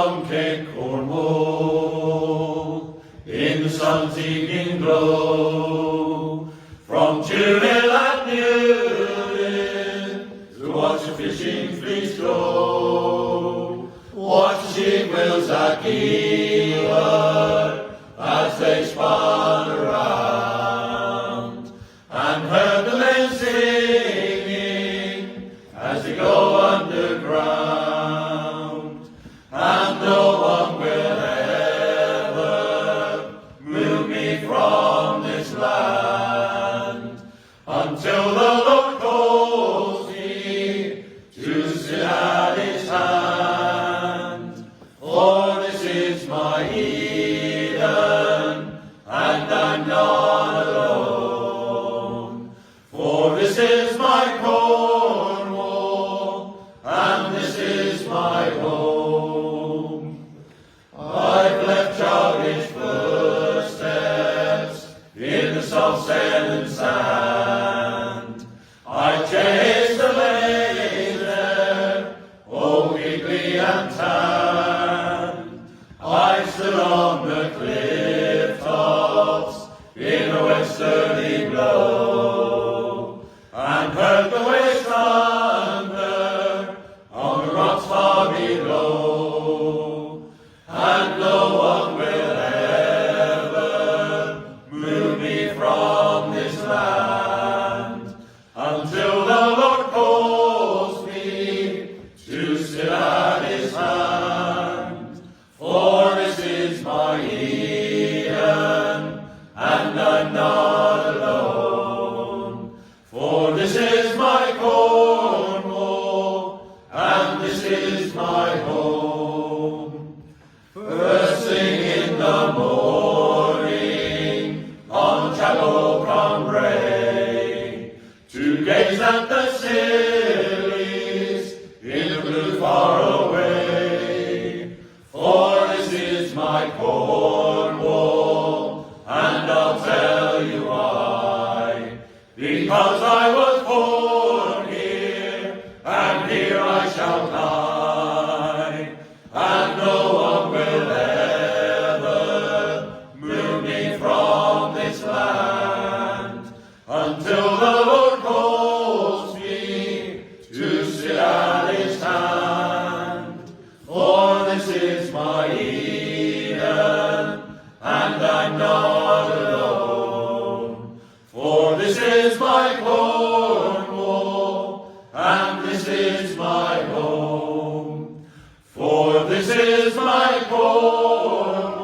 Cape Cornwall, in the sun's evening glow, from Tyrrell at Newlyn, to watch the fishing fleets go, watch the ship wheels at Gila, as they spun around, and heard the men singing, as they go underground, and no one will ever move me from this land, until the Lord calls me to sit at his hand. For this is my Eden, and I'm not alone. For this is my Cornwall, and this is my home. I've left childish footsteps in the soft sand and sand. I chased the laser, oh weakly and tanned. I stood on the cliff tops in a westerly blow, and heard the waves thunder on the rocks far below, and no one will ever move me from this land, until the Lord calls me to sit at his hand. For this is my Eden, and I'm not alone. For this is my Cornwall, and this is my home. First thing in the morning, on Chapel Cambrai, to gaze at the Scillies in the blue far away. For this is my Cornwall, and I'll tell you why. Because I was born here, and here I shall die, and no one will ever move me from this land, until the Lord calls me to sit at his hand. For this is my Eden, and I'm not alone. For this is my Cornwall, and this is my home. For this is my Cornwall,